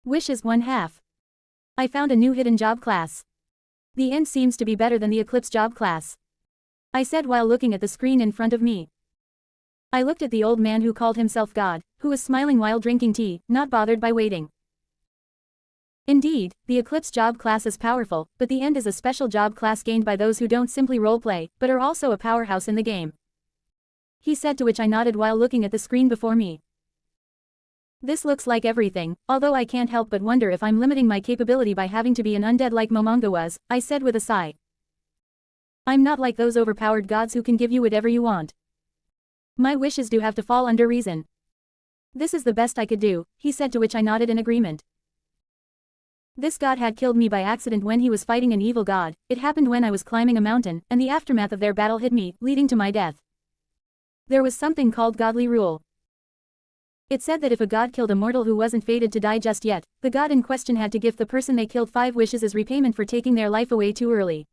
Wish is 1/2. I found a new hidden job class. The end seems to be better than the Eclipse job class, I said while looking at the screen in front of me. I looked at the old man who called himself God, who was smiling while drinking tea, not bothered by waiting. Indeed, the Eclipse job class is powerful, but the End is a special job class gained by those who don't simply roleplay, but are also a powerhouse in the game, he said, to which I nodded while looking at the screen before me. This looks like everything, although I can't help but wonder if I'm limiting my capability by having to be an undead like Momonga was, I said with a sigh. I'm not like those overpowered gods who can give you whatever you want. My wishes do have to fall under reason. This is the best I could do, he said, to which I nodded in agreement. This god had killed me by accident when he was fighting an evil god. It happened when I was climbing a mountain, and the aftermath of their battle hit me, leading to my death. There was something called godly rule. It said that if a god killed a mortal who wasn't fated to die just yet, the god in question had to give the person they killed 5 wishes as repayment for taking their life away too early.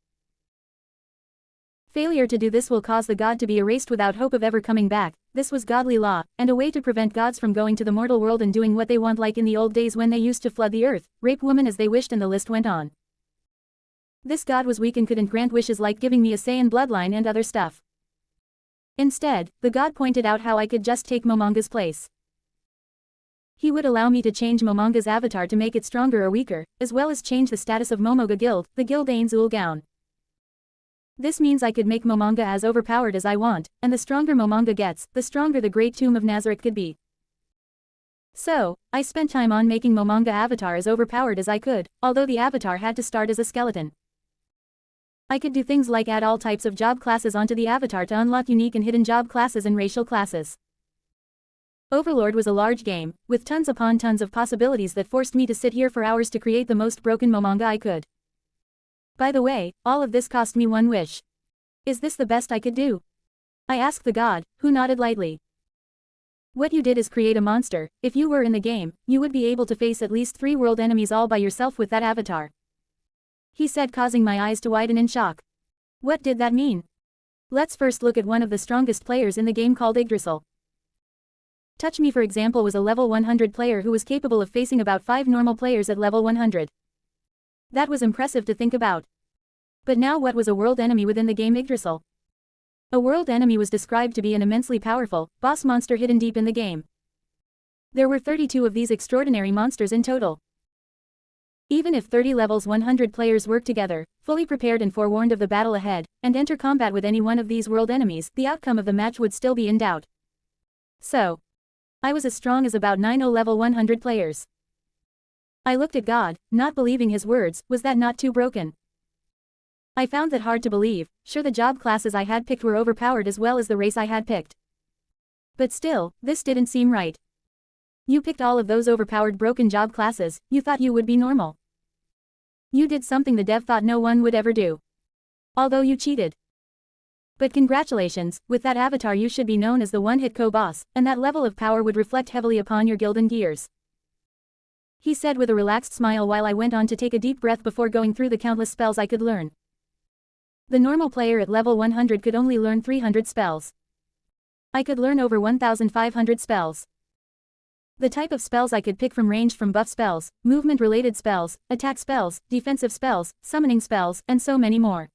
Failure to do this will cause the god to be erased without hope of ever coming back. This was godly law, and a way to prevent gods from going to the mortal world and doing what they want, like in the old days when they used to flood the earth, rape women as they wished, and the list went on. This god was weak and couldn't grant wishes like giving me a say in bloodline and other stuff. Instead, the god pointed out how I could just take Momonga's place. He would allow me to change Momonga's avatar to make it stronger or weaker, as well as change the status of Momonga Guild, the Guild Ains Ul Gown. This means I could make Momonga as overpowered as I want, and the stronger Momonga gets, the stronger the Great Tomb of Nazareth could be. So, I spent time on making Momonga avatar as overpowered as I could, although the avatar had to start as a skeleton. I could do things like add all types of job classes onto the avatar to unlock unique and hidden job classes and racial classes. Overlord was a large game, with tons upon tons of possibilities that forced me to sit here for hours to create the most broken Momonga I could. By the way, all of this cost me 1 wish. Is this the best I could do? I asked the god, who nodded lightly. What you did is create a monster. If you were in the game, you would be able to face at least 3 world enemies all by yourself with that avatar, he said, causing my eyes to widen in shock. What did that mean? Let's first look at one of the strongest players in the game called Yggdrasil. Touch Me, for example, was a level 100 player who was capable of facing about 5 normal players at level 100. That was impressive to think about. But now, what was a world enemy within the game Yggdrasil? A world enemy was described to be an immensely powerful, boss monster hidden deep in the game. There were 32 of these extraordinary monsters in total. Even if 30 levels 100 players work together, fully prepared and forewarned of the battle ahead, and enter combat with any one of these world enemies, the outcome of the match would still be in doubt. So, I was as strong as about 90 level 100 players. I looked at God, not believing his words. Was that not too broken? I found that hard to believe. Sure, the job classes I had picked were overpowered as well as the race I had picked. But still, this didn't seem right. You picked all of those overpowered broken job classes. You thought you would be normal. You did something the dev thought no one would ever do. Although you cheated. But congratulations, with that avatar you should be known as the one-hit co-boss, and that level of power would reflect heavily upon your guild and gears, he said with a relaxed smile while I went on to take a deep breath before going through the countless spells I could learn. The normal player at level 100 could only learn 300 spells. I could learn over 1,500 spells. The type of spells I could pick from ranged from buff spells, movement-related spells, attack spells, defensive spells, summoning spells, and so many more.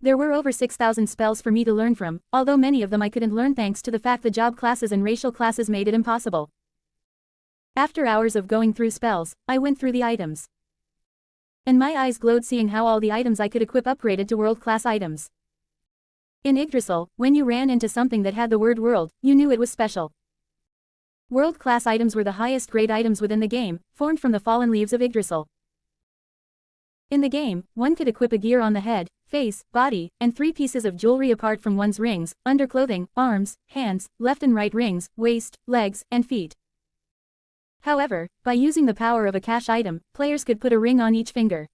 There were over 6,000 spells for me to learn from, although many of them I couldn't learn thanks to the fact the job classes and racial classes made it impossible. After hours of going through spells, I went through the items. And my eyes glowed seeing how all the items I could equip upgraded to world-class items. In Yggdrasil, when you ran into something that had the word world, you knew it was special. World-class items were the highest grade items within the game, formed from the fallen leaves of Yggdrasil. In the game, one could equip a gear on the head, face, body, and 3 pieces of jewelry apart from one's rings, underclothing, arms, hands, left and right rings, waist, legs, and feet. However, by using the power of a cache item, players could put a ring on each finger.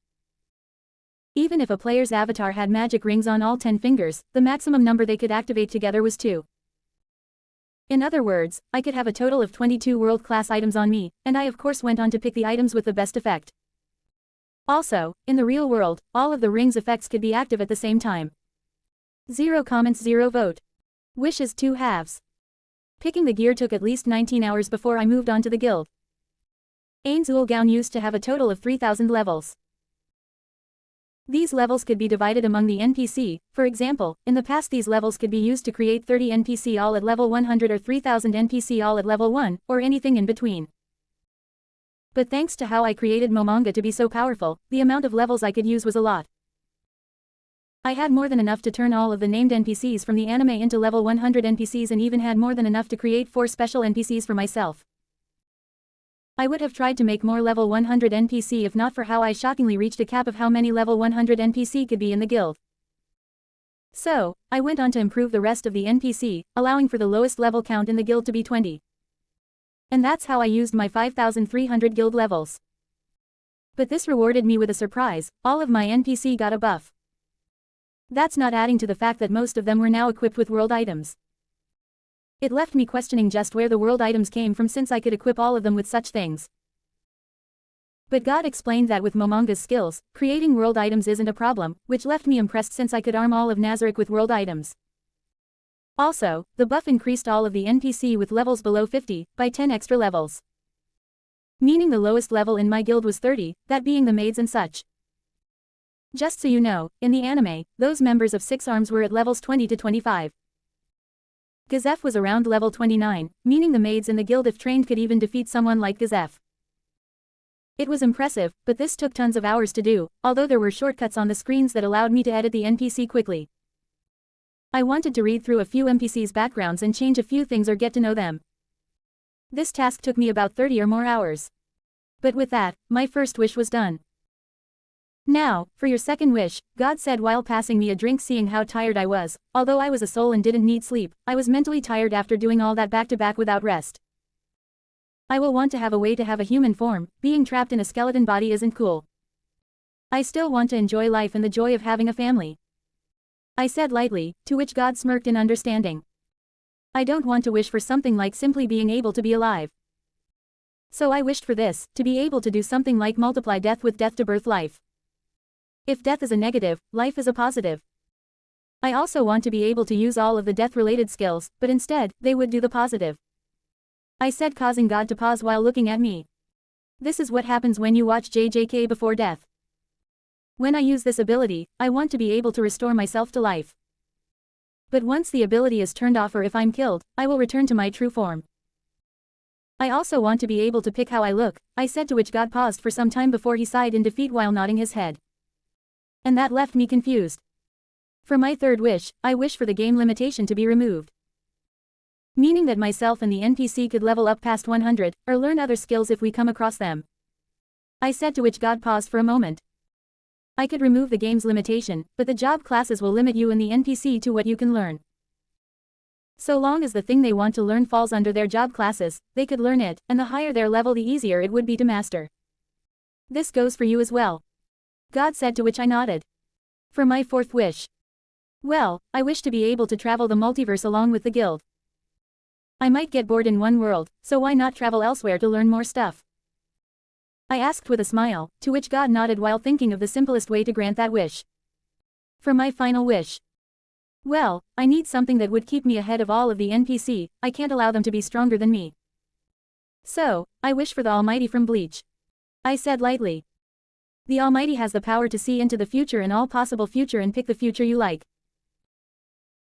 Even if a player's avatar had magic rings on all 10 fingers, the maximum number they could activate together was 2. In other words, I could have a total of 22 world-class items on me, and I of course went on to pick the items with the best effect. Also, in the real world, all of the ring's effects could be active at the same time. 0 comments, 0 vote. Wishes 2 halves. Picking the gear took at least 19 hours before I moved on to the guild. Ain's Ulgaun used to have a total of 3,000 levels. These levels could be divided among the NPC. For example, in the past these levels could be used to create 30 NPC all at level 100 or 3000 NPC all at level 1, or anything in between. But thanks to how I created Momonga to be so powerful, the amount of levels I could use was a lot. I had more than enough to turn all of the named NPCs from the anime into level 100 NPCs and even had more than enough to create 4 special NPCs for myself. I would have tried to make more level 100 NPC if not for how I shockingly reached a cap of how many level 100 NPC could be in the guild. So, I went on to improve the rest of the NPC, allowing for the lowest level count in the guild to be 20. And that's how I used my 5,300 guild levels. But this rewarded me with a surprise, all of my NPC got a buff. That's not adding to the fact that most of them were now equipped with world items. It left me questioning just where the world items came from since I could equip all of them with such things. But God explained that with Momonga's skills, creating world items isn't a problem, which left me impressed since I could arm all of Nazarick with world items. Also, the buff increased all of the NPC with levels below 50, by 10 extra levels. Meaning the lowest level in my guild was 30, that being the maids and such. Just so you know, in the anime, those members of 6 arms were at levels 20 to 25. Gazef was around level 29, meaning the maids in the guild if trained could even defeat someone like Gazef. It was impressive, but this took tons of hours to do, although there were shortcuts on the screens that allowed me to edit the NPC quickly. I wanted to read through a few NPCs' backgrounds and change a few things or get to know them. This task took me about 30 or more hours. But with that, my first wish was done. Now, for your second wish, God said while passing me a drink. Seeing how tired I was, although I was a soul and didn't need sleep, I was mentally tired after doing all that back-to-back without rest. I will want to have a way to have a human form. Being trapped in a skeleton body isn't cool. I still want to enjoy life and the joy of having a family. I said lightly, to which God smirked in understanding. I don't want to wish for something like simply being able to be alive. So I wished for this, to be able to do something like multiply death with death to birth life. If death is a negative, life is a positive. I also want to be able to use all of the death-related skills, but instead, they would do the positive. I said, causing God to pause while looking at me. This is what happens when you watch JJK before death. When I use this ability, I want to be able to restore myself to life. But once the ability is turned off or if I'm killed, I will return to my true form. I also want to be able to pick how I look, I said, to which God paused for some time before he sighed in defeat while nodding his head. And that left me confused. For my third wish, I wish for the game limitation to be removed. Meaning that myself and the NPC could level up past 100, or learn other skills if we come across them. I said, to which God paused for a moment. I could remove the game's limitation, but the job classes will limit you and the NPC to what you can learn. So long as the thing they want to learn falls under their job classes, they could learn it, and the higher their level the easier it would be to master. This goes for you as well. God said, to which I nodded. For my fourth wish. Well, I wish to be able to travel the multiverse along with the guild. I might get bored in one world, so why not travel elsewhere to learn more stuff? I asked with a smile, to which God nodded while thinking of the simplest way to grant that wish. For my final wish. Well, I need something that would keep me ahead of all of the NPC, I can't allow them to be stronger than me. So, I wish for the Almighty from Bleach. I said lightly. The Almighty has the power to see into the future and all possible future and pick the future you like.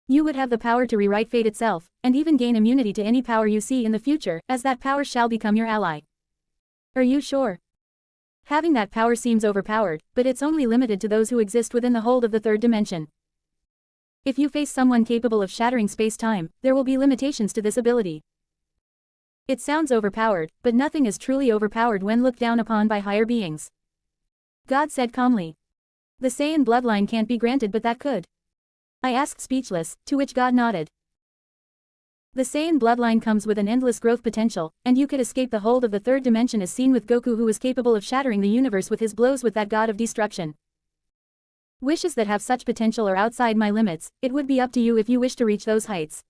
You would have the power to rewrite fate itself, and even gain immunity to any power you see in the future, as that power shall become your ally. Are you sure? Having that power seems overpowered, but it's only limited to those who exist within the hold of the third dimension. If you face someone capable of shattering space-time, there will be limitations to this ability. It sounds overpowered, but nothing is truly overpowered when looked down upon by higher beings. God said calmly. The Saiyan bloodline can't be granted, but that could. I asked speechless, to which God nodded. The Saiyan bloodline comes with an endless growth potential, and you could escape the hold of the third dimension as seen with Goku, who was capable of shattering the universe with his blows with that god of destruction. Wishes that have such potential are outside my limits, it would be up to you if you wish to reach those heights.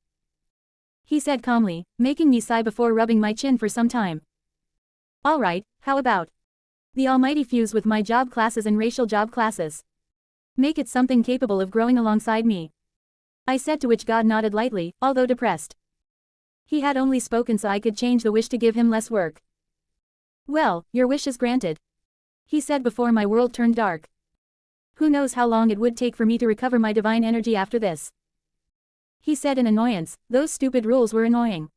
He said calmly, making me sigh before rubbing my chin for some time. Alright, how about the Almighty fuse with my job classes and racial job classes? Make it something capable of growing alongside me. I said, to which God nodded lightly, although depressed. He had only spoken so I could change the wish to give him less work. Well, your wish is granted, he said before my world turned dark. Who knows how long it would take for me to recover my divine energy after this? He said in annoyance. Those stupid rules were annoying.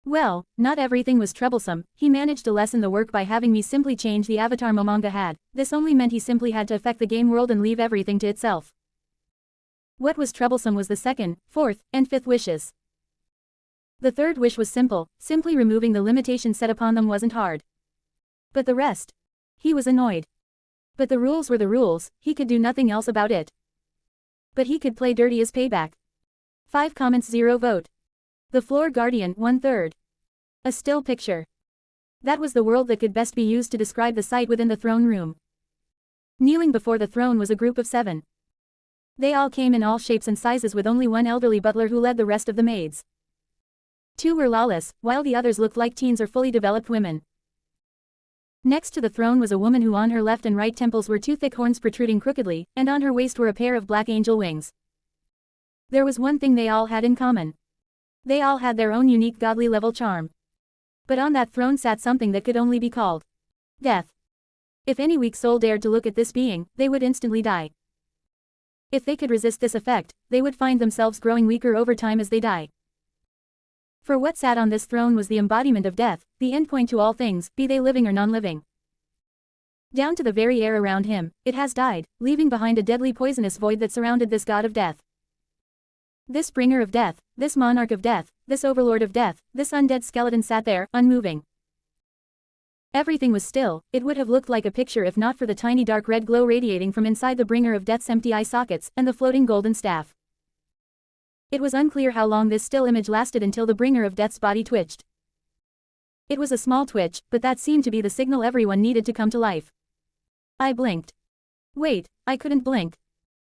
Well, not everything was troublesome. He managed to lessen the work by having me simply change the avatar Momonga had. This only meant he simply had to affect the game world and leave everything to itself. What was troublesome was the second, fourth, and fifth wishes. The third wish was simple, simply removing the limitations set upon them wasn't hard. But the rest? He was annoyed. But the rules were the rules, he could do nothing else about it. But he could play dirty as payback. 5 comments 0 vote. The Floor Guardian 1/3. A still picture. That was the world that could best be used to describe the sight within the throne room. Kneeling before the throne was a group of 7. They all came in all shapes and sizes with only one elderly butler who led the rest of the maids. 2 were lawless, while the others looked like teens or fully developed women. Next to the throne was a woman who on her left and right temples were 2 thick horns protruding crookedly, and on her waist were a pair of black angel wings. There was one thing they all had in common. They all had their own unique godly level charm. But on that throne sat something that could only be called death. If any weak soul dared to look at this being, they would instantly die. If they could resist this effect, they would find themselves growing weaker over time as they die. For what sat on this throne was the embodiment of death, the endpoint to all things, be they living or non-living. Down to the very air around him, it has died, leaving behind a deadly poisonous void that surrounded this god of death. This bringer of death, this monarch of death, this overlord of death, this undead skeleton sat there, unmoving. Everything was still. It would have looked like a picture if not for the tiny dark red glow radiating from inside the bringer of death's empty eye sockets, and the floating golden staff. It was unclear how long this still image lasted until the bringer of death's body twitched. It was a small twitch, but that seemed to be the signal everyone needed to come to life. I blinked. Wait, I couldn't blink.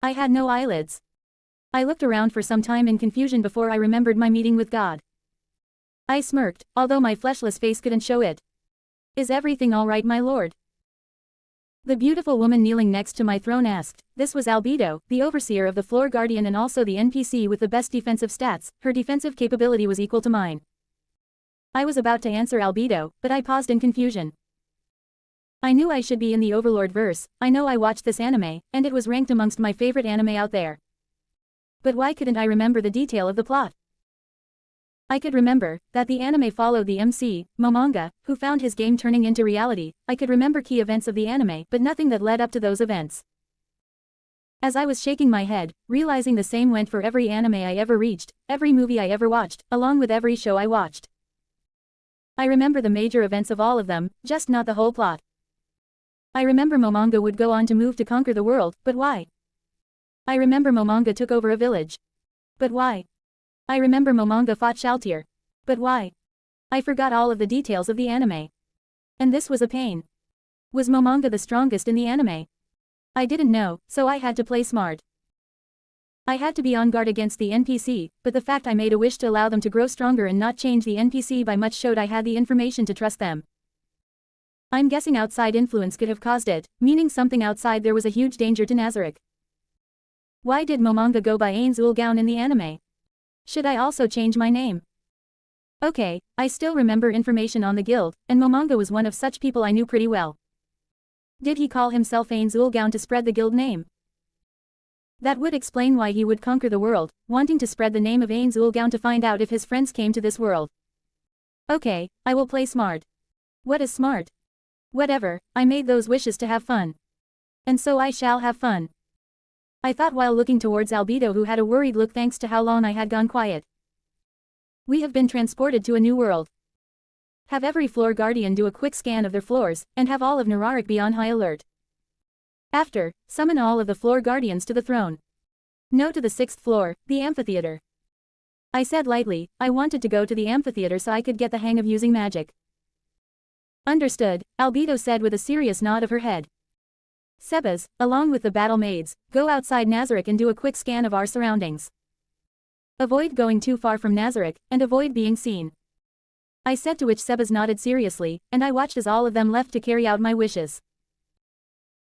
I had no eyelids. I looked around for some time in confusion before I remembered my meeting with God. I smirked, although my fleshless face couldn't show it. Is everything all right, my lord? The beautiful woman kneeling next to my throne asked. This was Albedo, the overseer of the Floor Guardian and also the NPC with the best defensive stats. Her defensive capability was equal to mine. I was about to answer Albedo, but I paused in confusion. I knew I should be in the Overlord verse. I know I watched this anime, and it was ranked amongst my favorite anime out there. But why couldn't I remember the detail of the plot? I could remember that the anime followed the MC, Momonga, who found his game turning into reality. I could remember key events of the anime, but nothing that led up to those events. As I was shaking my head, realizing the same went for every anime I ever reached, every movie I ever watched, along with every show I watched. I remember the major events of all of them, just not the whole plot. I remember Momonga would go on to move to conquer the world, but why? I remember Momonga took over a village. But why? I remember Momonga fought Shaltir. But why? I forgot all of the details of the anime. And this was a pain. Was Momonga the strongest in the anime? I didn't know, so I had to play smart. I had to be on guard against the NPC, but the fact I made a wish to allow them to grow stronger and not change the NPC by much showed I had the information to trust them. I'm guessing outside influence could have caused it, meaning something outside there was a huge danger to Nazarick. Why did Momonga go by Ains Ulgaun in the anime? Should I also change my name? Okay, I still remember information on the guild, and Momonga was one of such people I knew pretty well. Did he call himself Ains Ulgaun to spread the guild name? That would explain why he would conquer the world, wanting to spread the name of Ains Ulgaun to find out if his friends came to this world. Okay, I will play smart. What is smart? Whatever, I made those wishes to have fun. And so I shall have fun. I thought while looking towards Albedo, who had a worried look thanks to how long I had gone quiet. We have been transported to a new world. Have every floor guardian do a quick scan of their floors, and have all of Nararic be on high alert. After, summon all of the floor guardians to the throne. No to the 6th floor, the amphitheater. I said lightly, I wanted to go to the amphitheater so I could get the hang of using magic. Understood, Albedo said with a serious nod of her head. Sebas, along with the battle maids, go outside Nazarick and do a quick scan of our surroundings. Avoid going too far from Nazarick, and avoid being seen. I said, to which Sebas nodded seriously, and I watched as all of them left to carry out my wishes.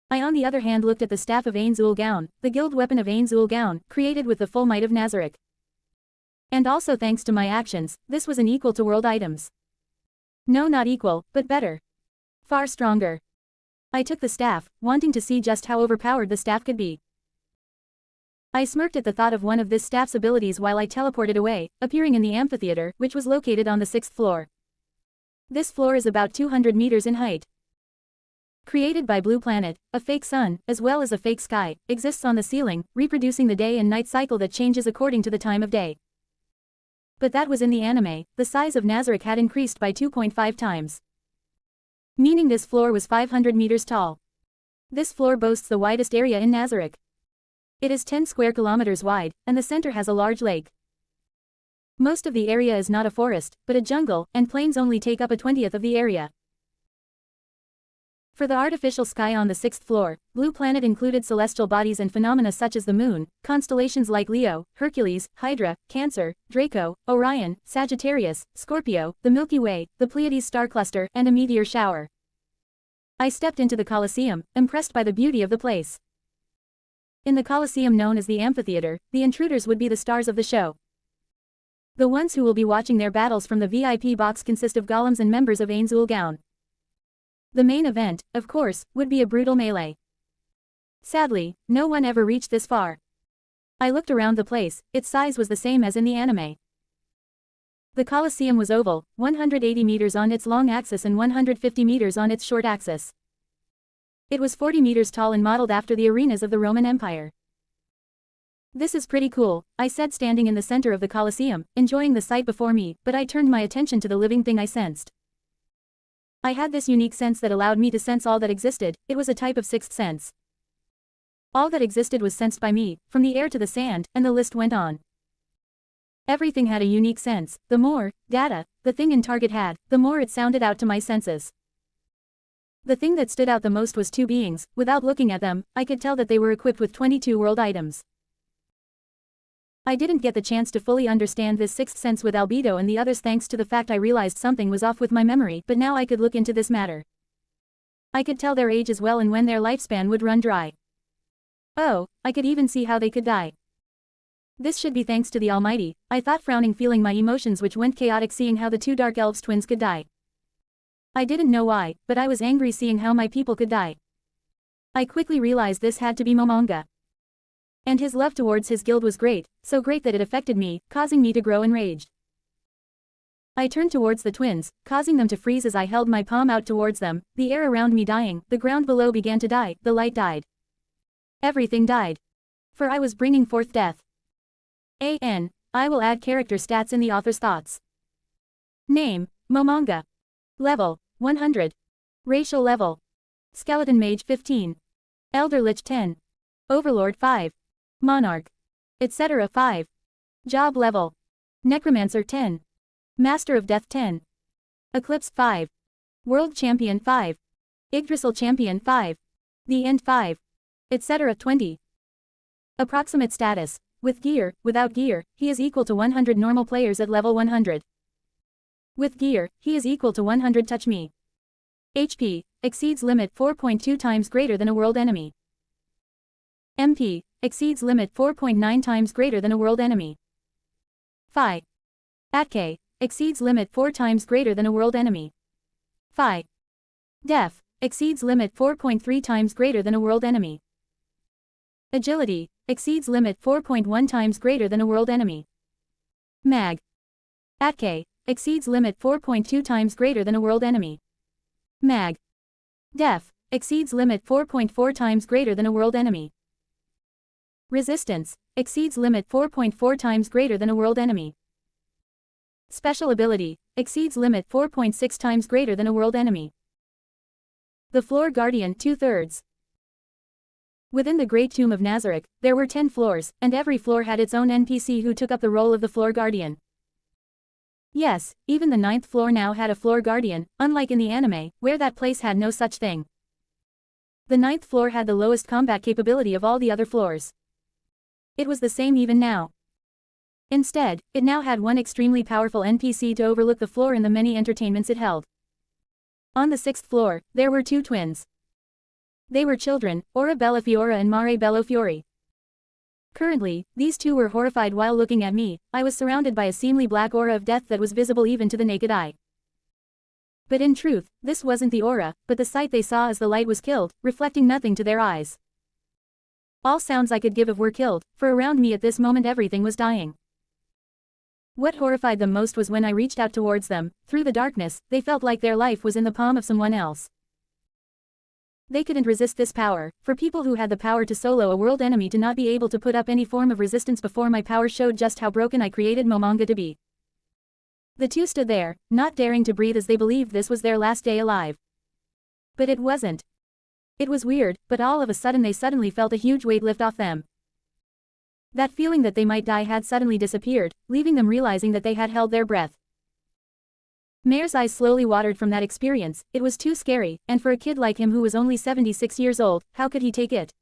I on the other hand looked at the staff of Ains Ulgaun, the guild weapon of Ains Ulgaun, created with the full might of Nazarick. And also thanks to my actions, this was an equal to world items. No, not equal, but better. Far stronger. I took the staff, wanting to see just how overpowered the staff could be. I smirked at the thought of one of this staff's abilities while I teleported away, appearing in the amphitheater, which was located on the 6th floor. This floor is about 200 meters in height. Created by Blue Planet, a fake sun, as well as a fake sky, exists on the ceiling, reproducing the day and night cycle that changes according to the time of day. But that was in the anime. The size of Nazarick had increased by 2.5 times. Meaning this floor was 500 meters tall. This floor boasts the widest area in Nazarick. It is 10 square kilometers wide, and the center has a large lake. Most of the area is not a forest, but a jungle, and plains only take up a 20th of the area. For the artificial sky on the 6th floor, Blue Planet included celestial bodies and phenomena such as the moon, constellations like Leo, Hercules, Hydra, Cancer, Draco, Orion, Sagittarius, Scorpio, the Milky Way, the Pleiades star cluster, and a meteor shower. I stepped into the Colosseum, impressed by the beauty of the place. In the Colosseum known as the amphitheater, the intruders would be the stars of the show. The ones who will be watching their battles from the VIP box consist of golems and members of Ain's Ulgaun. The main event, of course, would be a brutal melee. Sadly, no one ever reached this far. I looked around the place. Its size was the same as in the anime. The Colosseum was oval, 180 meters on its long axis and 150 meters on its short axis. It was 40 meters tall and modeled after the arenas of the Roman Empire. This is pretty cool, I said, standing in the center of the Colosseum, enjoying the sight before me, but I turned my attention to the living thing I sensed. I had this unique sense that allowed me to sense all that existed. It was a type of sixth sense. All that existed was sensed by me, from the air to the sand, and the list went on. Everything had a unique sense. The more data the thing in target had, the more it sounded out to my senses. The thing that stood out the most was two beings. Without looking at them, I could tell that they were equipped with 22 world items. I didn't get the chance to fully understand this sixth sense with albedo and the others thanks to the fact I realized something was off with my memory, but now I could look into this matter. I could tell their age as well and when their lifespan would run dry. Oh, I could even see how they could die. This should be thanks to the Almighty, I thought, frowning, feeling my emotions which went chaotic seeing how the two Dark Elves twins could die. I didn't know why, but I was angry seeing how my people could die. I quickly realized this had to be Momonga. And his love towards his guild was great, so great that it affected me, causing me to grow enraged. I turned towards the twins, causing them to freeze as I held my palm out towards them, the air around me dying, the ground below began to die, the light died. Everything died. For I was bringing forth death. I will add character stats in the author's thoughts. Name, Momonga. Level, 100. Racial level. Skeleton Mage 15. Elder Lich 10. Overlord 5. Monarch. Etc. 5. Job level. Necromancer 10. Master of Death 10. Eclipse 5. World Champion 5. Yggdrasil Champion 5. The End 5. Etc. 20. Approximate status. With gear, without gear, he is equal to 100 normal players at level 100. With gear, he is equal to 100 touch me. HP, exceeds limit 4.2 times greater than a world enemy. MP, exceeds limit 4.9 times greater than a world enemy. Phi. ATK, exceeds limit 4 times greater than a world enemy. Phi. Def, exceeds limit 4.3 times greater than a world enemy. Agility, exceeds limit 4.1 times greater than a world enemy. Mag. ATK, exceeds limit 4.2 times greater than a world enemy. Mag. Def, exceeds limit 4.4 times greater than a world enemy. Resistance, exceeds limit 4.4 times greater than a world enemy. Special ability, exceeds limit 4.6 times greater than a world enemy. The Floor Guardian 2/3. Within the Great Tomb of Nazarick, there were 10 floors, and every floor had its own NPC who took up the role of the Floor Guardian. Yes, even the 9th floor now had a Floor Guardian, unlike in the anime, where that place had no such thing. The 9th floor had the lowest combat capability of all the other floors. It was the same even now. Instead, it now had one extremely powerful NPC to overlook the floor in the many entertainments it held. On the 6th floor, there were two twins. They were children, Ora Bellafiora and Mare Bellofiori. Currently, these two were horrified while looking at me. I was surrounded by a seemly black aura of death that was visible even to the naked eye. But in truth, this wasn't the aura, but the sight they saw as the light was killed, reflecting nothing to their eyes. All sounds I could give of were killed, for around me at this moment everything was dying. What horrified them most was when I reached out towards them, through the darkness, they felt like their life was in the palm of someone else. They couldn't resist this power, for people who had the power to solo a world enemy to not be able to put up any form of resistance before my power showed just how broken I created Momonga to be. The two stood there, not daring to breathe as they believed this was their last day alive. But it wasn't. It was weird, but all of a sudden they suddenly felt a huge weight lift off them. That feeling that they might die had suddenly disappeared, leaving them realizing that they had held their breath. Mare's eyes slowly watered from that experience. It was too scary, and for a kid like him who was only 76 years old, how could he take it?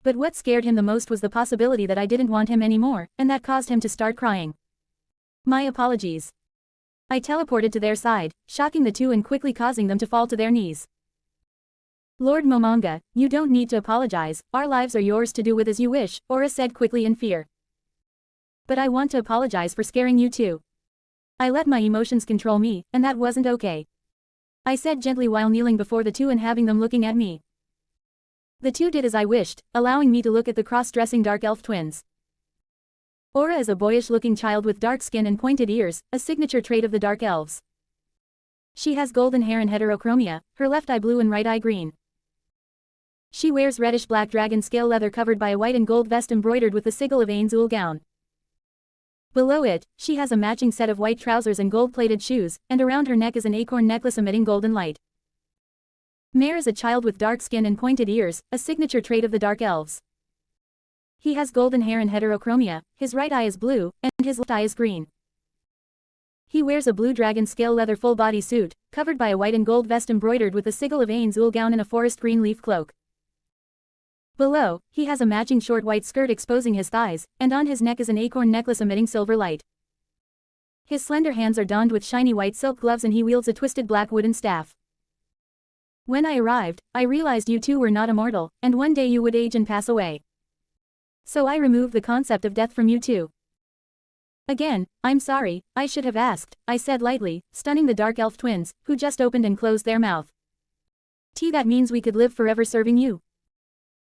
But what scared him the most was the possibility that I didn't want him anymore, and that caused him to start crying. My apologies. I teleported to their side, shocking the two and quickly causing them to fall to their knees. Lord Momonga, you don't need to apologize, our lives are yours to do with as you wish, Aura said quickly in fear. But I want to apologize for scaring you too. I let my emotions control me, and that wasn't okay. I said gently while kneeling before the two and having them looking at me. The two did as I wished, allowing me to look at the cross-dressing dark elf twins. Aura is a boyish-looking child with dark skin and pointed ears, a signature trait of the dark elves. She has golden hair and heterochromia, her left eye blue and right eye green. She wears reddish-black dragon scale leather covered by a white and gold vest embroidered with the sigil of Ainzul gown. Below it, she has a matching set of white trousers and gold-plated shoes, and around her neck is an acorn necklace emitting golden light. Mare is a child with dark skin and pointed ears, a signature trait of the dark elves. He has golden hair and heterochromia, his right eye is blue, and his left eye is green. He wears a blue dragon scale leather full-body suit, covered by a white and gold vest embroidered with the sigil of Ainzul gown and a forest green leaf cloak. Below, he has a matching short white skirt exposing his thighs, and on his neck is an acorn necklace emitting silver light. His slender hands are donned with shiny white silk gloves and he wields a twisted black wooden staff. When I arrived, I realized you two were not immortal, and one day you would age and pass away. So I removed the concept of death from you two. Again, I'm sorry, I should have asked, I said lightly, stunning the dark elf twins, who just opened and closed their mouth. That means we could live forever serving you?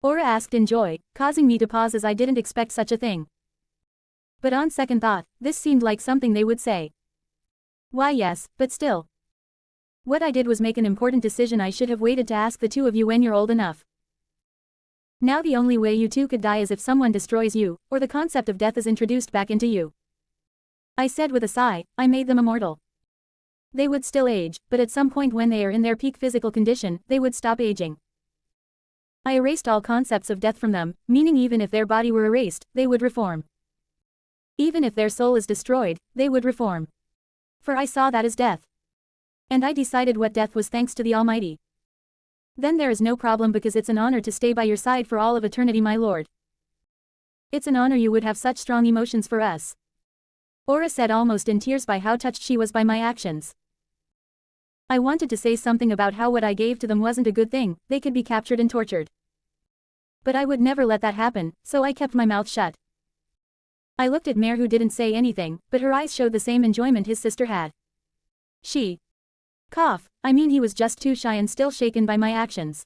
Aura asked in joy, causing me to pause as I didn't expect such a thing. But on second thought, this seemed like something they would say. Why yes, but still. What I did was make an important decision. I should have waited to ask the two of you when you're old enough. Now the only way you two could die is if someone destroys you, or the concept of death is introduced back into you. I said with a sigh, I made them immortal. They would still age, but at some point when they are in their peak physical condition, they would stop aging. I erased all concepts of death from them, meaning even if their body were erased, they would reform. Even if their soul is destroyed, they would reform. For I saw that as death. And I decided what death was thanks to the Almighty. Then there is no problem because it's an honor to stay by your side for all of eternity, my lord. It's an honor you would have such strong emotions for us. Aura said almost in tears by how touched she was by my actions. I wanted to say something about how what I gave to them wasn't a good thing, they could be captured and tortured. But I would never let that happen, so I kept my mouth shut. I looked at Mare who didn't say anything, but her eyes showed the same enjoyment his sister had. He was just too shy and still shaken by my actions.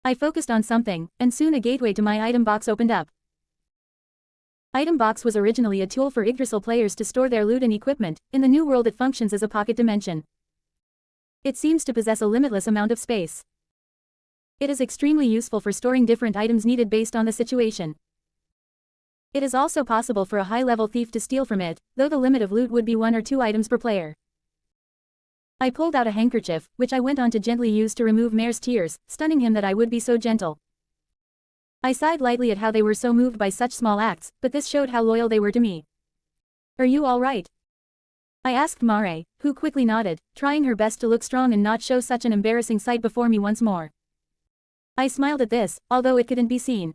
I focused on something, and soon a gateway to my item box opened up. Item box was originally a tool for Yggdrasil players to store their loot and equipment. In the new world it functions as a pocket dimension. It seems to possess a limitless amount of space. It is extremely useful for storing different items needed based on the situation. It is also possible for a high-level thief to steal from it, though the limit of loot would be 1 or 2 items per player. I pulled out a handkerchief, which I went on to gently use to remove Mare's tears, stunning him that I would be so gentle. I sighed lightly at how they were so moved by such small acts, but this showed how loyal they were to me. Are you all right? I asked Mare, who quickly nodded, trying her best to look strong and not show such an embarrassing sight before me once more. I smiled at this, although it couldn't be seen.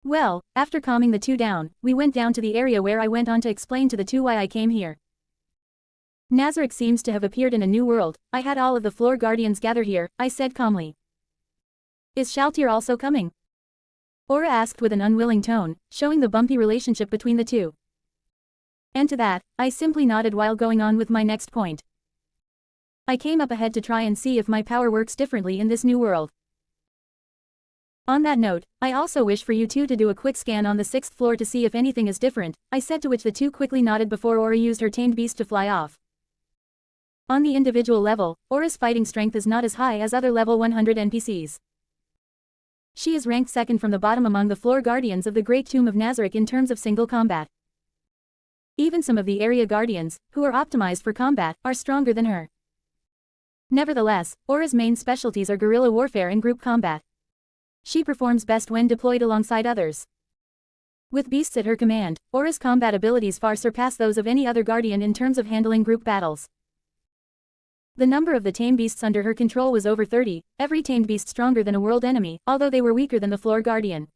Well, after calming the two down, we went down to the area where I went on to explain to the two why I came here. Nazarick seems to have appeared in a new world. I had all of the floor guardians gather here, I said calmly. Is Shaltir also coming? Aura asked with an unwilling tone, showing the bumpy relationship between the two. And to that, I simply nodded while going on with my next point. I came up ahead to try and see if my power works differently in this new world. On that note, I also wish for you two to do a quick scan on the 6th floor to see if anything is different, I said, to which the two quickly nodded before Aura used her tamed beast to fly off. On the individual level, Aura's fighting strength is not as high as other level 100 NPCs. She is ranked second from the bottom among the floor guardians of the Great Tomb of Nazarick in terms of single combat. Even some of the area guardians, who are optimized for combat, are stronger than her. Nevertheless, Aura's main specialties are guerrilla warfare and group combat. She performs best when deployed alongside others. With beasts at her command, Aura's combat abilities far surpass those of any other guardian in terms of handling group battles. The number of the tame beasts under her control was over 30, every tamed beast stronger than a world enemy, although they were weaker than the floor guardian.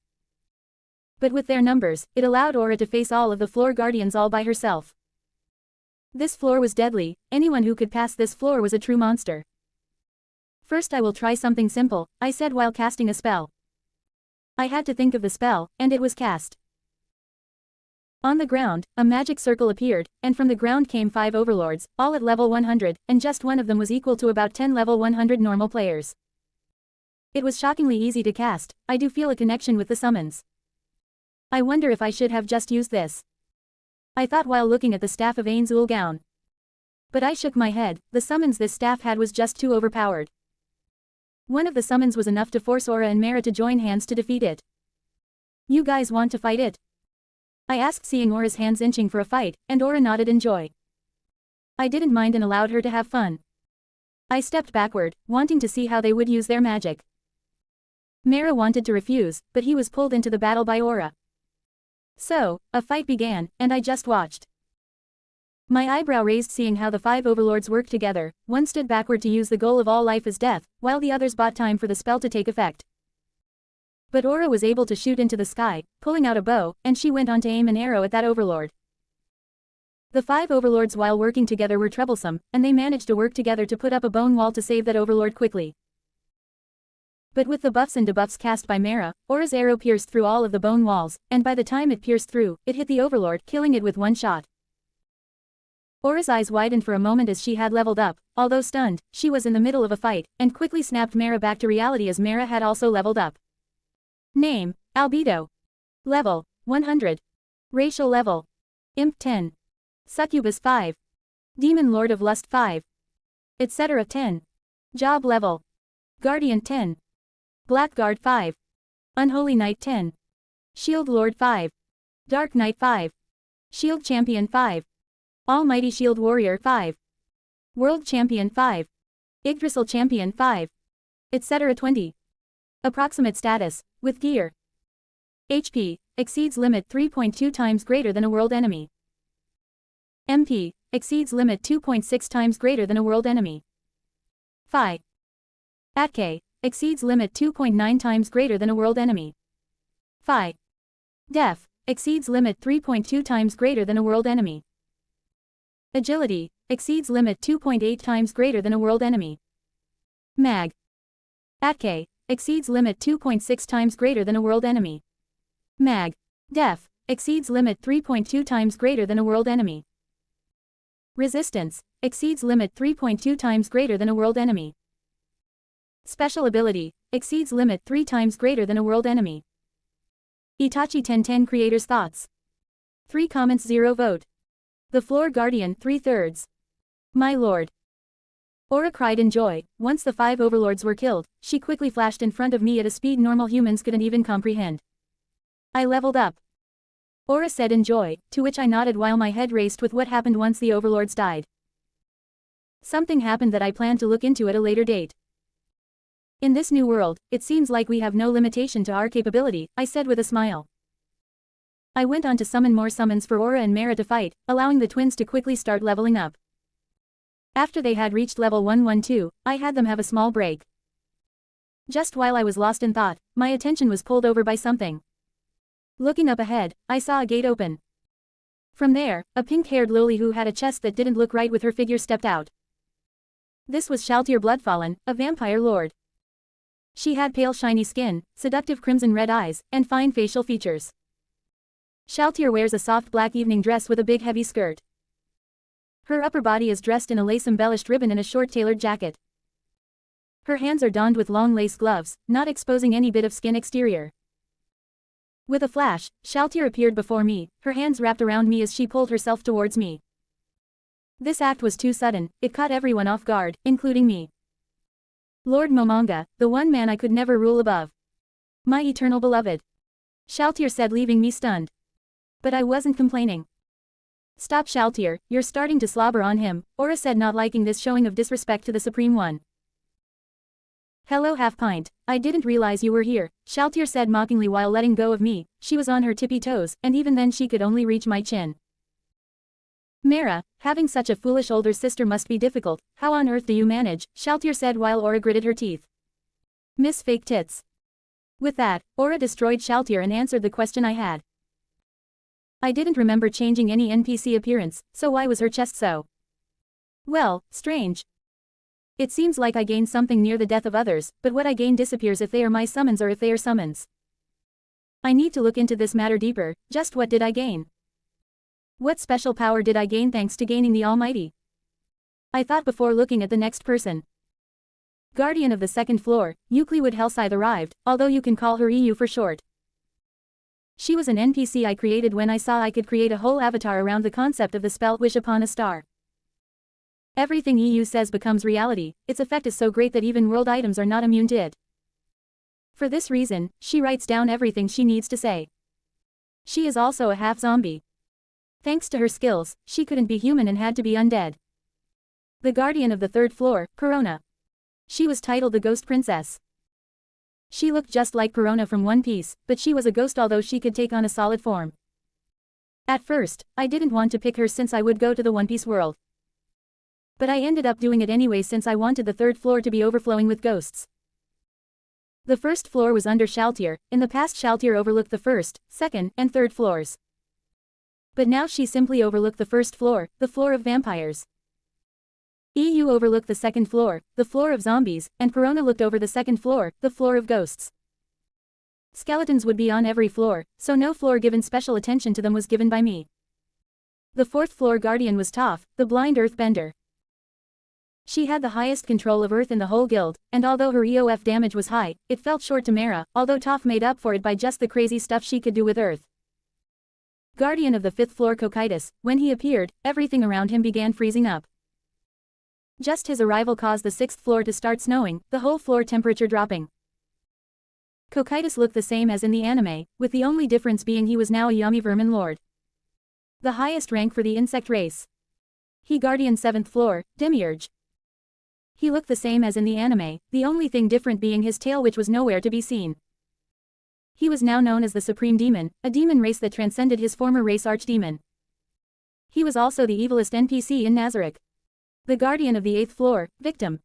But with their numbers, it allowed Aura to face all of the floor guardians all by herself. This floor was deadly, anyone who could pass this floor was a true monster. First I will try something simple, I said while casting a spell. I had to think of the spell, and it was cast. On the ground, a magic circle appeared, and from the ground came 5 overlords, all at level 100, and just one of them was equal to about 10 level 100 normal players. It was shockingly easy to cast, I do feel a connection with the summons. I wonder if I should have just used this. I thought while looking at the staff of Ain's Ul gown. But I shook my head, the summons this staff had was just too overpowered. One of the summons was enough to force Aura and Mara to join hands to defeat it. You guys want to fight it? I asked, seeing Aura's hands inching for a fight, and Aura nodded in joy. I didn't mind and allowed her to have fun. I stepped backward, wanting to see how they would use their magic. Mara wanted to refuse, but he was pulled into the battle by Aura. So, a fight began, and I just watched. My eyebrow raised seeing how the 5 overlords worked together, one stood backward to use the goal of all life as death, while the others bought time for the spell to take effect. But Aura was able to shoot into the sky, pulling out a bow, and she went on to aim an arrow at that overlord. The 5 overlords while working together were troublesome, and they managed to work together to put up a bone wall to save that overlord quickly. But with the buffs and debuffs cast by Mara, Aura's arrow pierced through all of the bone walls, and by the time it pierced through, it hit the overlord, killing it with one shot. Aura's eyes widened for a moment as she had leveled up, although stunned, she was in the middle of a fight, and quickly snapped Mara back to reality as Mara had also leveled up. Name, Albedo. Level, 100. Racial level, Imp 10. Succubus 5. Demon Lord of Lust 5. Etc. 10. Job level, Guardian 10. Blackguard 5. Unholy Knight 10. Shield Lord 5. Dark Knight 5. Shield Champion 5. Almighty Shield Warrior 5. World Champion 5. Yggdrasil Champion 5. Etc. 20. Approximate status, with gear. HP, exceeds limit 3.2 times greater than a world enemy. MP, exceeds limit 2.6 times greater than a world enemy. Phi. ATK, exceeds limit 2.9 times greater than a world enemy. Phi. Def, exceeds limit 3.2 times greater than a world enemy. Agility, exceeds limit 2.8 times greater than a world enemy. Mag. ATK, exceeds limit 2.6 times greater than a world enemy. Mag. Def, exceeds limit 3.2 times greater than a world enemy. Resistance, exceeds limit 3.2 times greater than a world enemy. Special ability, exceeds limit 3 times greater than a world enemy. Itachi 1010 Creators Thoughts. 3 comments 0 vote. The Floor Guardian 3/3. My lord. Aura cried in joy. Once the 5 overlords were killed, she quickly flashed in front of me at a speed normal humans couldn't even comprehend. I leveled up. Aura said in joy, to which I nodded while my head raced with what happened once the overlords died. Something happened that I plan to look into at a later date. In this new world, it seems like we have no limitation to our capability, I said with a smile. I went on to summon more summons for Aura and Mara to fight, allowing the twins to quickly start leveling up. After they had reached level 112, I had them have a small break. Just while I was lost in thought, my attention was pulled over by something. Looking up ahead, I saw a gate open. From there, a pink-haired lily who had a chest that didn't look right with her figure stepped out. This was Shaltir Bloodfallen, a vampire lord. She had pale shiny skin, seductive crimson red eyes, and fine facial features. Shaltir wears a soft black evening dress with a big heavy skirt. Her upper body is dressed in a lace-embellished ribbon and a short tailored jacket. Her hands are donned with long lace gloves, not exposing any bit of skin exterior. With a flash, Shaltir appeared before me, her hands wrapped around me as she pulled herself towards me. This act was too sudden, it caught everyone off guard, including me. Lord Momonga, the one man I could never rule above. My eternal beloved. Shaltir said, leaving me stunned. But I wasn't complaining. Stop, Shaltir, you're starting to slobber on him, Aura said, not liking this showing of disrespect to the Supreme One. Hello, Half Pint, I didn't realize you were here, Shaltir said mockingly while letting go of me. She was on her tippy toes, and even then she could only reach my chin. Mara, having such a foolish older sister must be difficult, how on earth do you manage, Shaltir said while Aura gritted her teeth. Miss Fake Tits. With that, Aura destroyed Shaltir and answered the question I had. I didn't remember changing any NPC appearance, so why was her chest so? Well, strange. It seems like I gained something near the death of others, but what I gain disappears if they are my summons or if they are summons. I need to look into this matter deeper. Just what did I gain? What special power did I gain thanks to gaining the Almighty? I thought before looking at the next person. Guardian of the second floor, Euclid Hellscythe arrived, although you can call her EU for short. She was an NPC I created when I saw I could create a whole avatar around the concept of the spell Wish Upon a Star. Everything EU says becomes reality, its effect is so great that even world items are not immune to it. For this reason, she writes down everything she needs to say. She is also a half-zombie. Thanks to her skills, she couldn't be human and had to be undead. The guardian of the third floor, Perona. She was titled the Ghost Princess. She looked just like Perona from One Piece, but she was a ghost although she could take on a solid form. At first, I didn't want to pick her since I would go to the One Piece world. But I ended up doing it anyway since I wanted the third floor to be overflowing with ghosts. The first floor was under Shaltir, in the past Shaltir overlooked the first, second, and third floors. But now she simply overlooked the first floor, the floor of vampires. EU overlooked the second floor, the floor of zombies, and Perona looked over the second floor, the floor of ghosts. Skeletons would be on every floor, so no floor given special attention to them was given by me. The fourth floor guardian was Toph, the blind earthbender. She had the highest control of Earth in the whole guild, and although her EOF damage was high, it felt short to Mara, although Toph made up for it by just the crazy stuff she could do with Earth. Guardian of the fifth floor Cocytus, when he appeared, everything around him began freezing up. Just his arrival caused the sixth floor to start snowing, the whole floor temperature dropping. Cocytus looked the same as in the anime, with the only difference being he was now a Yami Vermin Lord. The highest rank for the insect race. He guardian 7th floor, Demiurge. He looked the same as in the anime, the only thing different being his tail which was nowhere to be seen. He was now known as the Supreme Demon, a demon race that transcended his former race Archdemon. He was also the evilest NPC in Nazarick. The guardian of the 8th floor, Victim.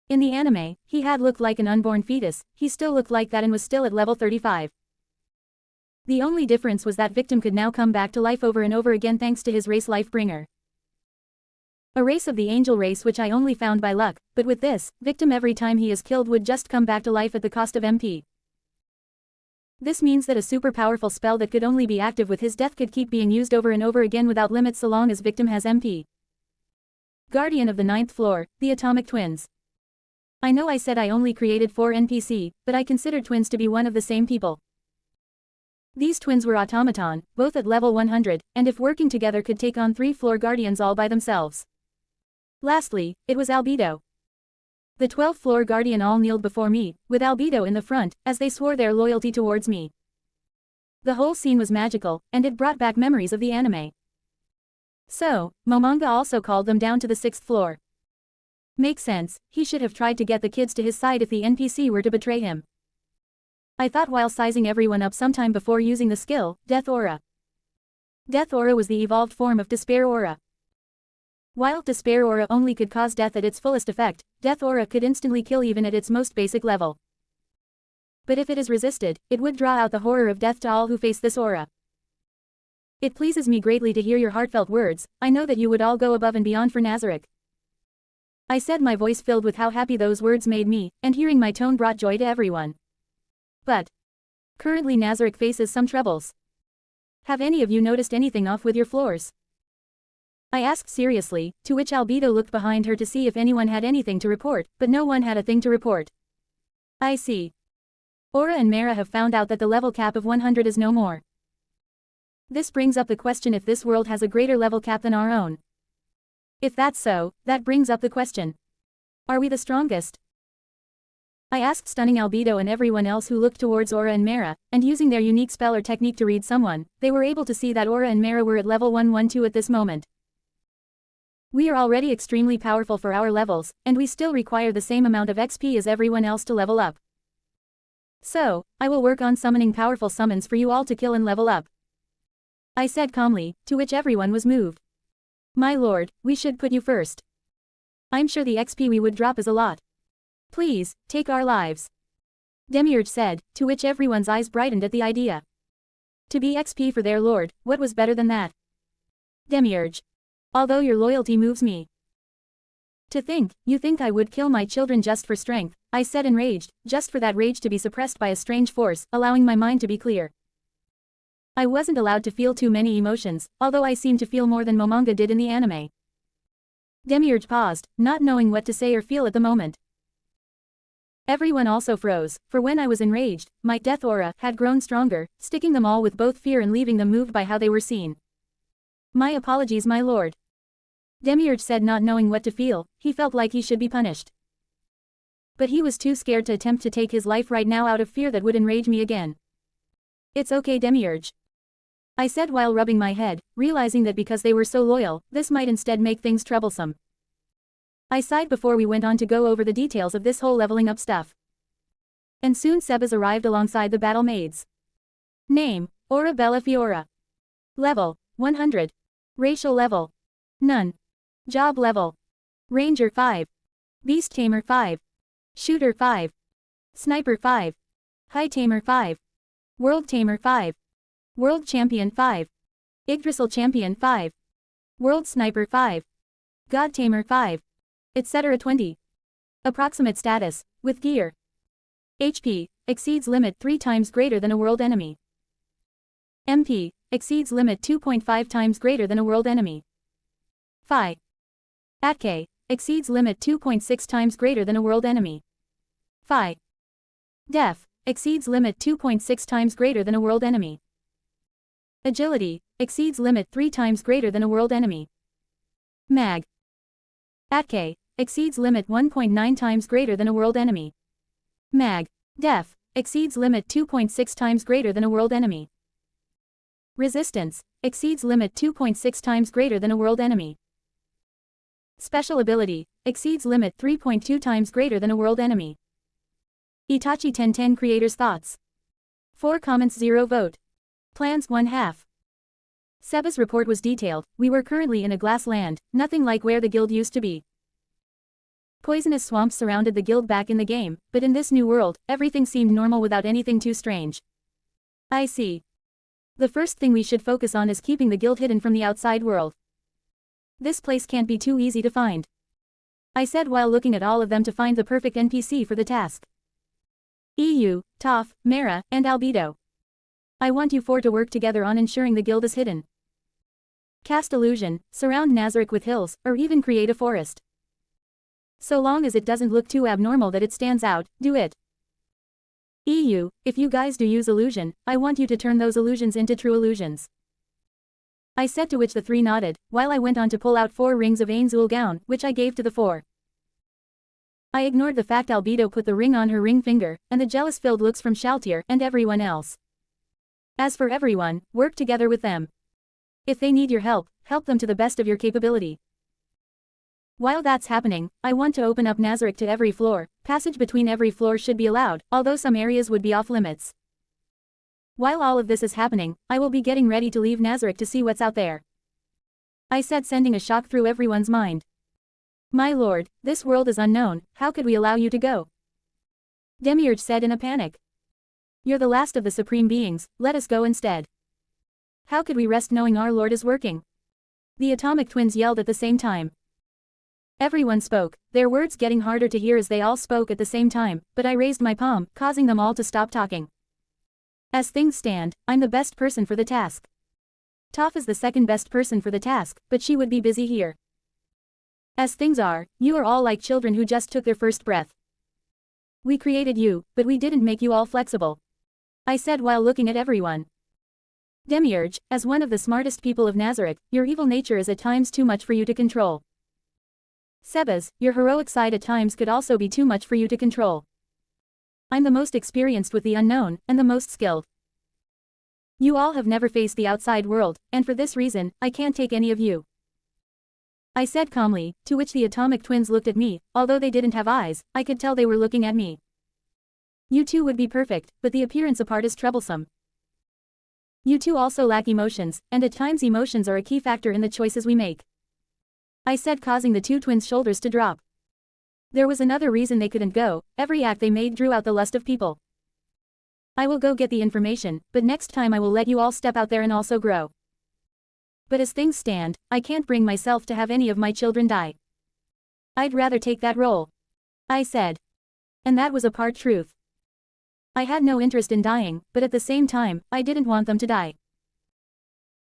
In the anime, he had looked like an unborn fetus, he still looked like that and was still at level 35. The only difference was that Victim could now come back to life over and over again thanks to his race Lifebringer. A race of the angel race which I only found by luck, but with this, Victim every time he is killed would just come back to life at the cost of MP. This means that a super powerful spell that could only be active with his death could keep being used over and over again without limits so long as Victim has MP. Guardian of the 9th floor, the Atomic Twins. I know I said I only created 4 NPC, but I considered twins to be one of the same people. These twins were automaton, both at level 100, and if working together could take on 3 floor guardians all by themselves. Lastly, it was Albedo. The 12th floor guardian all kneeled before me, with Albedo in the front, as they swore their loyalty towards me. The whole scene was magical, and it brought back memories of the anime. So, Momonga also called them down to the 6th floor. Makes sense, he should have tried to get the kids to his side if the NPC were to betray him. I thought while sizing everyone up sometime before using the skill, Death Aura. Death Aura was the evolved form of Despair Aura. While Despair Aura only could cause death at its fullest effect, Death Aura could instantly kill even at its most basic level. But if it is resisted, it would draw out the horror of death to all who face this aura. It pleases me greatly to hear your heartfelt words, I know that you would all go above and beyond for Nazarick. I said, my voice filled with how happy those words made me, and hearing my tone brought joy to everyone. But currently Nazarick faces some troubles. Have any of you noticed anything off with your floors? I asked seriously, to which Albedo looked behind her to see if anyone had anything to report, but no one had a thing to report. I see. Aura and Mara have found out that the level cap of 100 is no more. This brings up the question if this world has a greater level cap than our own. If that's so, that brings up the question. Are we the strongest? I asked stunning Albedo and everyone else who looked towards Aura and Mara, and using their unique spell or technique to read someone, they were able to see that Aura and Mara were at level 112 at this moment. We are already extremely powerful for our levels, and we still require the same amount of XP as everyone else to level up. So, I will work on summoning powerful summons for you all to kill and level up. I said calmly, to which everyone was moved. My lord, we should put you first. I'm sure the XP we would drop is a lot. Please, take our lives. Demiurge said, to which everyone's eyes brightened at the idea. To be XP for their lord, what was better than that? Demiurge. Although your loyalty moves me. To think, you think I would kill my children just for strength, I said enraged, just for that rage to be suppressed by a strange force, allowing my mind to be clear. I wasn't allowed to feel too many emotions, although I seemed to feel more than Momonga did in the anime. Demiurge paused, not knowing what to say or feel at the moment. Everyone also froze, for when I was enraged, my death aura had grown stronger, sticking them all with both fear and leaving them moved by how they were seen. My apologies, my lord. Demiurge said, not knowing what to feel. He felt like he should be punished. But he was too scared to attempt to take his life right now out of fear that would enrage me again. It's okay, Demiurge. I said while rubbing my head, realizing that because they were so loyal, this might instead make things troublesome. I sighed before we went on to go over the details of this whole leveling up stuff. And soon Sebas arrived alongside the battle maids. Name, Aura Bella Fiora. Level, 100. Racial level, none. Job level, Ranger 5. Beast Tamer 5. Shooter 5. Sniper 5. High Tamer 5. World Tamer 5. World Champion 5. Yggdrasil Champion 5. World Sniper 5. God Tamer 5. Etc. 20. Approximate status, with gear. HP, exceeds limit 3 times greater than a world enemy. MP, exceeds limit 2.5 times greater than a world enemy. Phi. ATK, exceeds limit 2.6 times greater than a world enemy. Phi. Def, exceeds limit 2.6 times greater than a world enemy. Agility, exceeds limit 3 times greater than a world enemy. Mag. ATK, exceeds limit 1.9 times greater than a world enemy. Mag. Def, exceeds limit 2.6 times greater than a world enemy. Resistance, exceeds limit 2.6 times greater than a world enemy. Special ability, exceeds limit 3.2 times greater than a world enemy. Itachi 1010 Creators Thoughts. 4 comments 0 vote. Plans 1/2. Seba's report was detailed. We were currently in a glass land, nothing like where the guild used to be. Poisonous swamps surrounded the guild back in the game, but in this new world, everything seemed normal without anything too strange. I see. The first thing we should focus on is keeping the guild hidden from the outside world. This place can't be too easy to find. I said while looking at all of them to find the perfect NPC for the task. EU, Toph, Mara, and Albedo. I want you 4 to work together on ensuring the guild is hidden. Cast illusion, surround Nazarick with hills, or even create a forest. So long as it doesn't look too abnormal that it stands out, do it. EU, if you guys do use illusion, I want you to turn those illusions into true illusions. I said, to which the 3 nodded, while I went on to pull out 4 rings of Ainzul gown, which I gave to the 4. I ignored the fact Albedo put the ring on her ring finger, and the jealous-filled looks from Shaltir and everyone else. As for everyone, work together with them. If they need your help, help them to the best of your capability. While that's happening, I want to open up Nazarick to every floor. Passage between every floor should be allowed, although some areas would be off limits. While all of this is happening, I will be getting ready to leave Nazarick to see what's out there. I said, sending a shock through everyone's mind. My lord, this world is unknown, how could we allow you to go? Demiurge said in a panic. You're the last of the supreme beings, let us go instead. How could we rest knowing our lord is working? The atomic twins yelled at the same time. Everyone spoke, their words getting harder to hear as they all spoke at the same time, but I raised my palm, causing them all to stop talking. As things stand, I'm the best person for the task. Toph is the second best person for the task, but she would be busy here. As things are, you are all like children who just took their first breath. We created you, but we didn't make you all flexible. I said while looking at everyone. Demiurge, as one of the smartest people of Nazarick, your evil nature is at times too much for you to control. Sebas, your heroic side at times could also be too much for you to control. I'm the most experienced with the unknown, and the most skilled. You all have never faced the outside world, and for this reason, I can't take any of you. I said calmly, to which the atomic twins looked at me. Although they didn't have eyes, I could tell they were looking at me. You two would be perfect, but the appearance apart is troublesome. You two also lack emotions, and at times emotions are a key factor in the choices we make. I said, causing the two twins' shoulders to drop. There was another reason they couldn't go. Every act they made drew out the lust of people. I will go get the information, but next time I will let you all step out there and also grow. But as things stand, I can't bring myself to have any of my children die. I'd rather take that role. I said. And that was a part truth. I had no interest in dying, but at the same time, I didn't want them to die.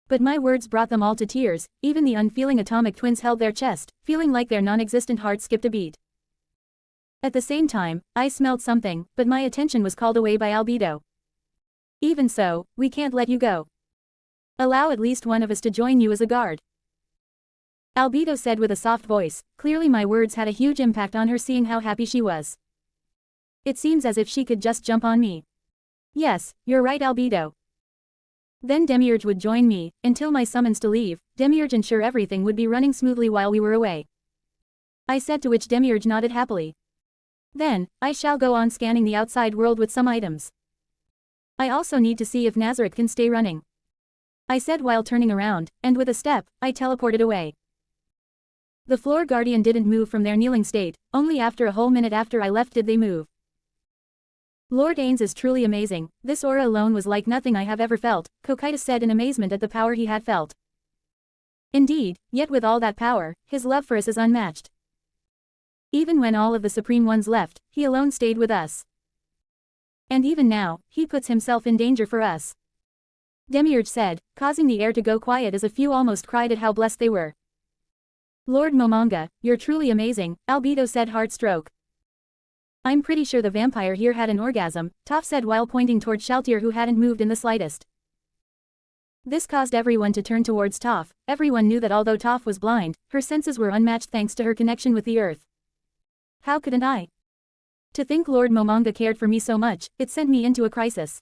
But my words brought them all to tears. Even the unfeeling atomic twins held their chest, feeling like their non-existent heart skipped a beat. At the same time, I smelled something, but my attention was called away by Albedo. Even so, we can't let you go. Allow at least one of us to join you as a guard. Albedo said with a soft voice. Clearly my words had a huge impact on her, seeing how happy she was. It seems as if she could just jump on me. Yes, you're right, Albedo. Then Demiurge would join me. Until my summons to leave, Demiurge ensure everything would be running smoothly while we were away. I said, to which Demiurge nodded happily. Then, I shall go on scanning the outside world with some items. I also need to see if Nazarick can stay running. I said while turning around, and with a step, I teleported away. The floor guardian didn't move from their kneeling state. Only after a whole minute after I left did they move. Lord Ains is truly amazing. This aura alone was like nothing I have ever felt, Cocytus said in amazement at the power he had felt. Indeed, yet with all that power, his love for us is unmatched. Even when all of the Supreme Ones left, he alone stayed with us. And even now, he puts himself in danger for us. Demiurge said, causing the air to go quiet as a few almost cried at how blessed they were. Lord Momonga, you're truly amazing, Albedo said, heartstroke. I'm pretty sure the vampire here had an orgasm, Toph said while pointing toward Shaltir, who hadn't moved in the slightest. This caused everyone to turn towards Toph. Everyone knew that although Toph was blind, her senses were unmatched thanks to her connection with the earth. How couldn't I? To think Lord Momonga cared for me so much, it sent me into a crisis.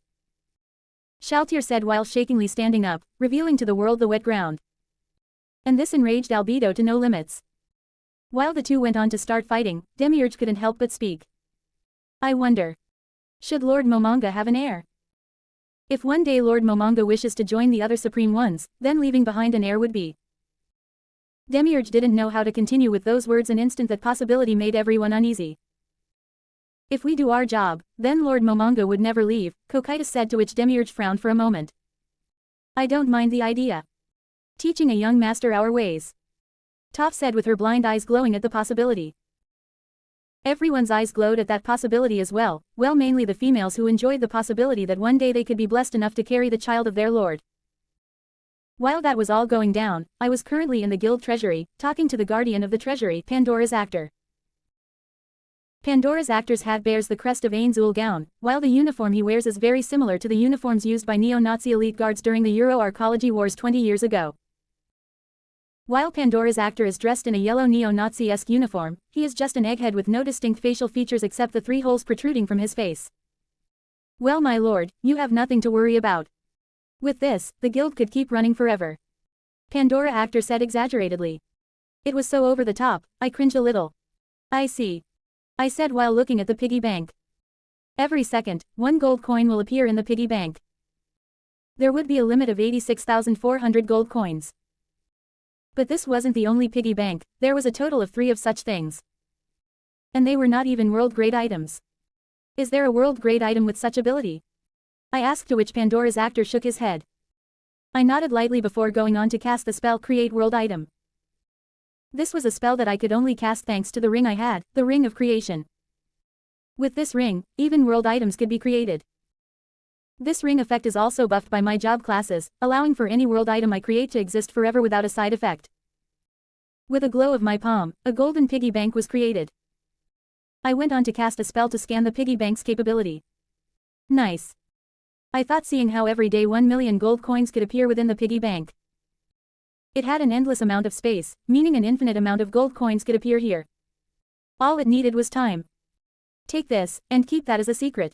Shaltir said while shakingly standing up, revealing to the world the wet ground. And this enraged Albedo to no limits. While the two went on to start fighting, Demiurge couldn't help but speak. I wonder. Should Lord Momonga have an heir? If one day Lord Momonga wishes to join the other Supreme Ones, then leaving behind an heir would be. Demiurge didn't know how to continue with those words. An instant that possibility made everyone uneasy. If we do our job, then Lord Momonga would never leave, Cocytus said, to which Demiurge frowned for a moment. I don't mind the idea. Teaching a young master our ways. Toph said with her blind eyes glowing at the possibility. Everyone's eyes glowed at that possibility as well, mainly the females who enjoyed the possibility that one day they could be blessed enough to carry the child of their lord. While that was all going down, I was currently in the guild treasury, talking to the guardian of the treasury, Pandora's actor. Pandora's actor's hat bears the crest of Ain's Ul gown, while the uniform he wears is very similar to the uniforms used by neo-Nazi elite guards during the Euro-Arcology Wars 20 years ago. While Pandora's actor is dressed in a yellow neo-Nazi-esque uniform, he is just an egghead with no distinct facial features except the 3 holes protruding from his face. Well, my lord, you have nothing to worry about. With this, the guild could keep running forever. Pandora actor said exaggeratedly. It was so over the top, I cringed a little. I see. I said while looking at the piggy bank. Every second, 1 gold coin will appear in the piggy bank. There would be a limit of 86,400 gold coins. But this wasn't the only piggy bank, there was a total of 3 of such things. And they were not even world-grade items. Is there a world-grade item with such ability? I asked, to which Pandora's actor shook his head. I nodded lightly before going on to cast the spell Create World Item. This was a spell that I could only cast thanks to the ring I had, the Ring of Creation. With this ring, even world items could be created. This ring effect is also buffed by my job classes, allowing for any world item I create to exist forever without a side effect. With a glow of my palm, a golden piggy bank was created. I went on to cast a spell to scan the piggy bank's capability. Nice. I thought, seeing how every day 1 million gold coins could appear within the piggy bank. It had an endless amount of space, meaning an infinite amount of gold coins could appear here. All it needed was time. Take this, and keep that as a secret.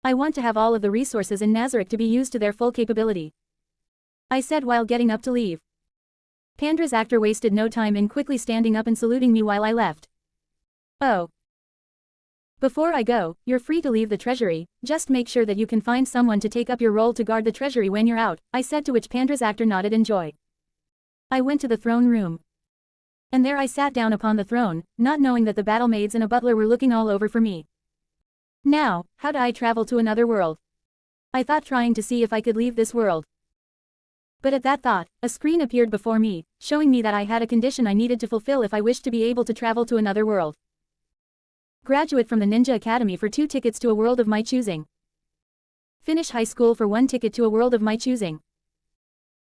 I want to have all of the resources in Nazarick to be used to their full capability, I said while getting up to leave. Pandra's actor wasted no time in quickly standing up and saluting me while I left. Oh. Before I go, you're free to leave the treasury, just make sure that you can find someone to take up your role to guard the treasury when you're out, I said, to which Pandra's actor nodded in joy. I went to the throne room. And there I sat down upon the throne, not knowing that the battle maids and a butler were looking all over for me. Now, how do I travel to another world? I thought, trying to see if I could leave this world. But at that thought, a screen appeared before me, showing me that I had a condition I needed to fulfill if I wished to be able to travel to another world. Graduate from the Ninja Academy for 2 tickets to a world of my choosing. Finish high school for 1 ticket to a world of my choosing.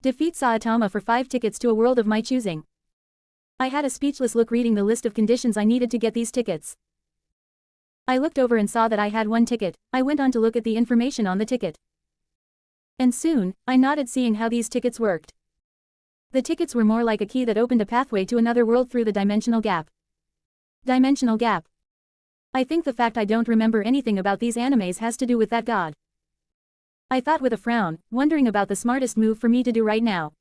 Defeat Saitama for 5 tickets to a world of my choosing. I had a speechless look reading the list of conditions I needed to get these tickets. I looked over and saw that I had 1 ticket. I went on to look at the information on the ticket. And soon, I nodded, seeing how these tickets worked. The tickets were more like a key that opened a pathway to another world through the dimensional gap. Dimensional gap. I think the fact I don't remember anything about these animes has to do with that god. I thought with a frown, wondering about the smartest move for me to do right now.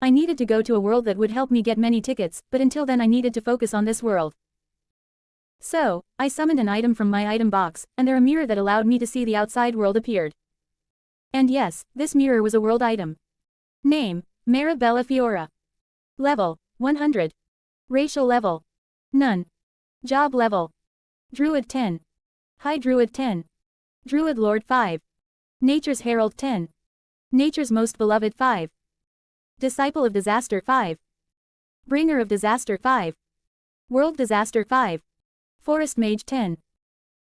I needed to go to a world that would help me get many tickets, but until then I needed to focus on this world. So, I summoned an item from my item box, and there a mirror that allowed me to see the outside world appeared. And yes, this mirror was a world item. Name, Mara Bella Fiora. Level, 100. Racial level, none. Job level, Druid 10. High Druid 10. Druid Lord 5. Nature's Herald 10. Nature's Most Beloved 5. Disciple of Disaster 5. Bringer of Disaster 5. World Disaster 5. Forest Mage 10.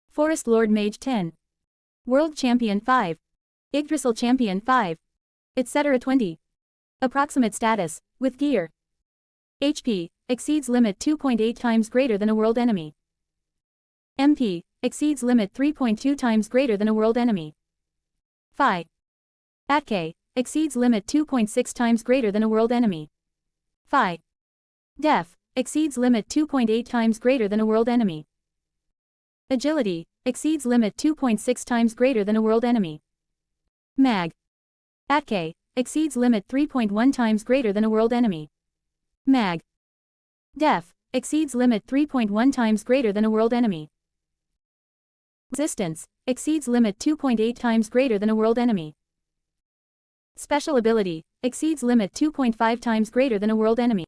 Forest Lord Mage 10. World Champion 5. Yggdrasil Champion 5. Etc. 20. Approximate status, with gear. HP, exceeds limit 2.8 times greater than a world enemy. MP, exceeds limit 3.2 times greater than a world enemy. Phi. ATK, exceeds limit 2.6 times greater than a world enemy. Phi. Def, exceeds limit 2.8 times greater than a world enemy. Agility, exceeds limit 2.6 times greater than a world enemy. Mag. ATK, exceeds limit 3.1 times greater than a world enemy. Mag. Def, exceeds limit 3.1 times greater than a world enemy. Resistance, exceeds limit 2.8 times greater than a world enemy. Special ability, exceeds limit 2.5 times greater than a world enemy.